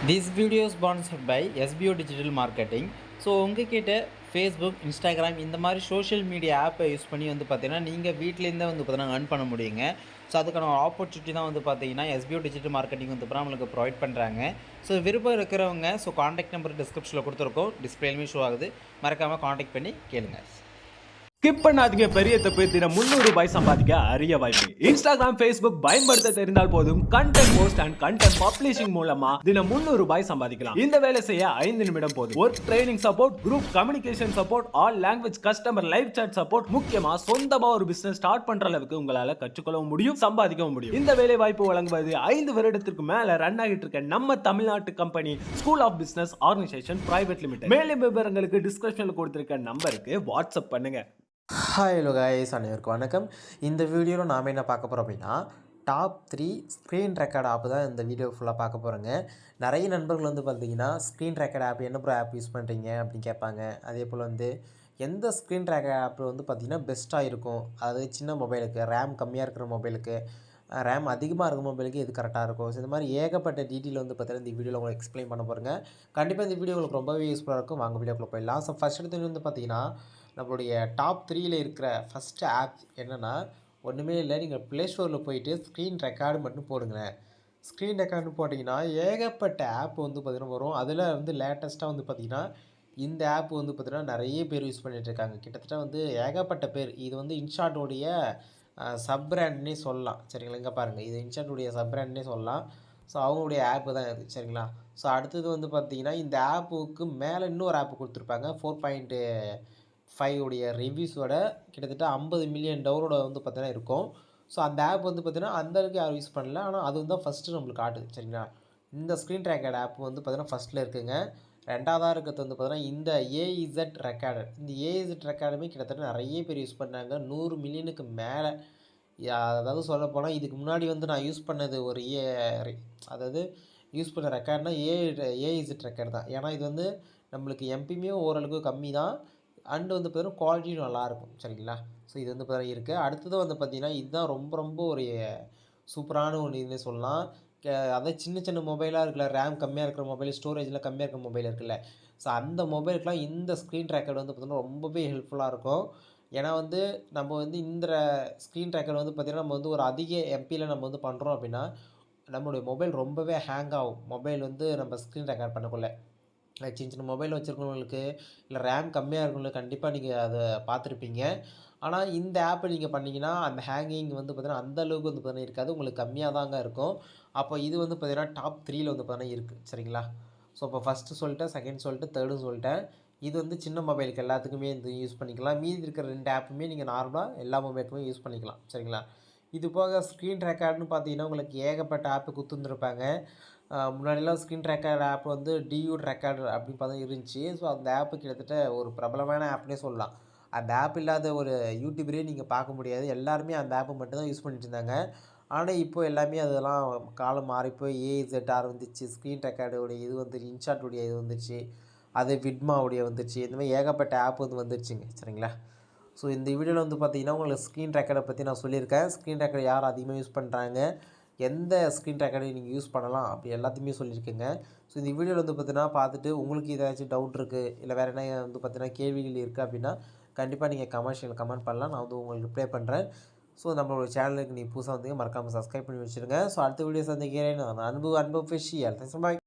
This video is sponsored by SBO Digital Marketing. So உங்ககிட்ட Facebook Instagram இந்த மாதிரி social media ஆப்பை use பண்ணி வந்து பார்த்தீங்கன்னா நீங்கள் வீட்டிலேருந்தே வந்து பார்த்தீங்கன்னா earn பண்ண முடியுங்க. ஸோ அதுக்கான ஒரு ஆப்பர்ச்சுனிட்டி தான் வந்து பார்த்தீங்கன்னா SBO டிஜிட்டல் மார்க்கெட்டிங் வந்து பார்த்தீங்கன்னா நம்மளுக்கு ப்ரொவைட் பண்ணுறாங்க. ஸோ விருப்பம் இருக்கிறவங்க காண்டாக்ட் நம்பர் டிஸ்கிரிப்ஷனில் கொடுத்துருக்கோம், டிஸ்பிளேலுமே ஷோ ஆகுது, மறக்காமல் காண்டாக்ட் பண்ணி கேளுங்க. ஸ்கிப் பண்ணாதீங்க, பெரிய தப்பு. தினம் ₹300 சம்பாதிக்க அரிய வாய்ப்பு. இன்ஸ்டாகிராம், ஃபேஸ்புக் பயன்படுத்த தெரிந்தால் போதும். Content post and content publishing மூலமா தினம் ₹300 சம்பாதிக்கலாம். இந்த வேலை செய்ய 5 நிமிடம் போதும். Work training support, group communication support, all language customer live chat support, முக்கியமா சொந்தமா ஒரு பிசினஸ் ஸ்டார்ட் பண்ற அளவுக்கு உங்களால கற்றுக்கொள்ளவும் முடியும், சம்பாதிக்கவும் முடியும். இந்த வேலை வாய்ப்பு வழங்குவது 5 வருடத்திற்கு மேல ரன் ஆகிட்டு இருக்க நம்ம தமிழ்நாட்டு company School of Business Organisation Private Limited. மேலும் விவரங்களுக்கு டிஸ்கிரிப்ஷன்ல கொடுத்திருக்க நம்பருக்கு வாட்ஸ்அப் பண்ணுங்க. ஹாய் ஹலோ கைஸ், அனைவருக்கும் வணக்கம். இந்த வீடியோவில் நாம் என்ன பார்க்க போகிறோம் அப்படின்னா, டாப் 3 ஸ்க்ரீன் ரெக்கார்ட் ஆப் தான் இந்த வீடியோ ஃபுல்லாக பார்க்க போகிறோங்க. நிறைய நண்பர்கள் வந்து பார்த்தீங்கன்னா ஸ்க்ரீன் ரெக்கார்ட் ஆப் என்ன ப்ரோ ஆப் யூஸ் பண்ணுறீங்க அப்படின்னு கேட்பாங்க. அதே போல் வந்து எந்த ஸ்க்ரீன் ரெக்கார்ட் ஆப் வந்து பார்த்திங்கன்னா பெஸ்ட்டாக இருக்கும், அதாவது சின்ன மொபைலுக்கு, ரேம் கம்மியாக இருக்கிற மொபைலுக்கு, ரேம் அதிகமாக இருக்கிற மொபைலுக்கு எது கரெக்டாக இருக்கும். ஸோ இந்த மாதிரி ஏகப்பட்ட டீட்டெயில் வந்து பார்த்தீங்கன்னா இந்த வீடியோவில் உங்களுக்கு எக்ஸ்பிளைன் பண்ண போகிறேங்க. கண்டிப்பாக இந்த வீடியோ உங்களுக்கு ரொம்பவே யூஸ்ஃபுல்லாக இருக்கும். வாங்க வீடியோக்குள்ளே போயிடலாம். ஸோ ஃபஸ்ட் எடுத்து வந்து பார்த்தீங்கன்னா நம்மளுடைய டாப் 3யில் இருக்கிற ஃபஸ்ட்டு ஆப் என்னென்னா, ஒன்றுமே இல்லை, நீங்கள் ப்ளே ஸ்டோரில் போயிட்டு ஸ்க்ரீன் ரெக்கார்டு மட்டும் போடுங்களேன். ஸ்க்ரீன் ரெக்கார்டு போட்டிங்கன்னா ஏகப்பட்ட ஆப் வந்து பார்த்திங்கன்னா வரும். அதில் வந்து லேட்டஸ்ட்டாக வந்து பார்த்திங்கன்னா இந்த ஆப் வந்து பார்த்திங்கன்னா நிறைய பேர் யூஸ் பண்ணிகிட்ருக்காங்க. கிட்டத்தட்ட வந்து ஏகப்பட்ட பேர். இது வந்து இன்ஷாட்டோடைய சப் பிராண்ட்னே சொல்லலாம். சரிங்களா, இங்கே பாருங்கள், இது இன்ஷாட்டோடைய சப் பிராண்ட்னே சொல்லலாம். ஸோ அவங்களுடைய ஆப்பு தான் இது. சரிங்களா, ஸோ அடுத்தது வந்து பார்த்திங்கன்னா இந்த ஆப்புக்கு மேலே இன்னொரு ஆப்பு கொடுத்துருப்பாங்க. 4.5 உடைய ரிவ்யூஸோட கிட்டத்தட்ட 50 மில்லியன் டவுன்லோட வந்து பார்த்தீங்கன்னா இருக்கும். ஸோ அந்த ஆப் வந்து பார்த்தீங்கன்னா அந்தளவுக்கு யாரும் யூஸ் பண்ணல, ஆனால் அது வந்து ஃபஸ்ட்டு நம்மளுக்கு காட்டுது. சரிங்களா, இந்த ஸ்க்ரீன் ரெக்கார்ட் ஆப் வந்து பார்த்தீங்கன்னா ஃபஸ்ட்டில் இருக்குங்க. ரெண்டாவதாக இருக்கிறது வந்து பார்த்தீங்கன்னா இந்த ஏஇசட் ரெக்கார்டர். இந்த ஏஇசட் ரெக்கார்டுமே கிட்டத்தட்ட நிறைய பேர் யூஸ் பண்ணாங்க, 100 மில்லியனுக்கு மேலே. அதாவது சொல்லப்போனால் இதுக்கு முன்னாடி வந்து நான் யூஸ் பண்ணது ஒரு அதாவது யூஸ் பண்ண ரெக்கார்ட்னா ஏஇசட் ரெக்கார்டு தான். ஏன்னா இது வந்து நம்மளுக்கு எம்பியுமே ஓரளவுக்கு கம்மி தான், அண்டு வந்து பார்த்தீங்கன்னா குவாலிட்டியும் நல்லாயிருக்கும். சரிங்களா, ஸோ இது வந்து பார்த்தீங்கன்னா இருக்குது. அடுத்தது வந்து பார்த்திங்கன்னா இதுதான் ரொம்ப ரொம்ப ஒரு சூப்பரான ஒன்று இதுன்னு சொல்லலாம். அதாவது சின்ன சின்ன மொபைலாக இருக்குல்ல, ரேம் கம்மியாக இருக்கிற மொபைல், ஸ்டோரேஜில் கம்மியாக இருக்கிற மொபைல் இருக்குல்ல, ஸோ அந்த மொபைலுக்குலாம் இந்த ஸ்க்ரீன் ரெக்கார்டு வந்து பார்த்திங்கன்னா ரொம்பவே ஹெல்ப்ஃபுல்லாக இருக்கும். ஏன்னா வந்து நம்ம வந்து இந்த ஸ்க்ரீன் ரெக்கார்டு வந்து பார்த்திங்கன்னா நம்ம வந்து ஒரு அதிக எம்பியில் நம்ம வந்து பண்ணுறோம் அப்படின்னா நம்மளுடைய மொபைல் ரொம்பவே ஹேங் ஆகும். மொபைல் வந்து நம்ம ஸ்க்ரீன் ரெக்கார்ட் பண்ணக்குள்ள சின்ன சின்ன மொபைல் வச்சுருக்கவங்களுக்கு, இல்லை ரேம் கம்மியாக இருக்கவங்களுக்கு கண்டிப்பாக நீங்கள் அதை பார்த்துருப்பீங்க. ஆனால் இந்த ஆப்பை நீங்கள் பண்ணிங்கன்னா அந்த ஹேங்கிங் வந்து பார்த்திங்கன்னா அந்தளவுக்கு வந்து பார்த்தீங்கன்னா இருக்காது, உங்களுக்கு கம்மியாக தாங்க இருக்கும். அப்போ இது வந்து பார்த்திங்கன்னா டாப் 3யில் வந்து பார்த்தீங்கன்னா இருக்குது. சரிங்களா, ஸோ இப்போ ஃபஸ்ட்டு சொல்லிட்டேன், செகண்ட் சொல்லிட்டு, தேர்டும் சொல்லிட்டேன். இது வந்து சின்ன மொபைலுக்கு எல்லாத்துக்குமே இது யூஸ் பண்ணிக்கலாம். மீதி இருக்கிற 2 ஆப்புமே நீங்கள் நார்மலாக எல்லா மொபைலுக்குமே யூஸ் பண்ணிக்கலாம். சரிங்களா, இது போக ஸ்க்ரீன் ரெக்கார்டுன்னு பார்த்தீங்கன்னா உங்களுக்கு ஏகப்பட்ட ஆப்பு கொடுத்துருந்துருப்பாங்க. முன்னாடிலாம் ஸ்க்ரீன் ரெக்கார்ட் ஆப் வந்து டியூட் ரெக்கார்டர் அப்படின்னு பார்த்தா இருந்துச்சு. ஸோ அந்த ஆப்பு கிட்டத்தட்ட ஒரு பிரபலமான ஆப்னே சொல்லலாம். அந்த ஆப் இல்லாத ஒரு யூடியூபரே நீங்கள் பார்க்க முடியாது. எல்லாருமே அந்த ஆப்பை மட்டும் தான் யூஸ் பண்ணிட்டு இருந்தாங்க. ஆனால் இப்போ எல்லாமே அதெல்லாம் காலம் மாறி போய் ஏஇசெட்ஆர் வந்துச்சு, ஸ்க்ரீன் ரெக்கார்டுடைய இது வந்துச்சு, இன்ஷாட்டுடைய இது வந்துச்சு, அது விட்மாவுடைய வந்துச்சு. இந்த மாதிரி ஏகப்பட்ட ஆப் வந்து வந்துருச்சுங்க. சரிங்களா, ஸோ இந்த வீடியோவில் வந்து பார்த்தீங்கன்னா உங்களுக்கு ஸ்க்ரீன் ரெக்கார்டை பற்றி நான் சொல்லியிருக்கேன். ஸ்க்ரீன் ரெக்கார்டு யார் அதிகமாக யூஸ் பண்ணுறாங்க, எந்த ஸ்க்ரீன் ரெக்கார்டையும் நீங்கள் யூஸ் பண்ணலாம், அப்படி எல்லாத்தையுமே சொல்லியிருக்கேங்க. ஸோ இந்த வீடியோவில் வந்து பார்த்தீங்கன்னா பார்த்துட்டு உங்களுக்கு ஏதாச்சும் டவுட் இருக்குது, இல்லை வேறு என்ன வந்து பார்த்தீங்கன்னா கேள்விகள் இருக்குது அப்படின்னா கண்டிப்பாக நீங்கள் கமெண்ட் பண்ணலாம். நான் வந்து உங்களுக்கு ரிப்ளை பண்ணுறேன். ஸோ நம்மளோட சேனலுக்கு நீங்கள் புதுசாக வந்தீங்க மறக்காமல் சப்ஸ்கிரைப் பண்ணி வச்சுருங்க. ஸோ அடுத்த வீடியோ சந்திக்கிறேன். நான் அன்பு ஃபிஷியல். Thanks bye.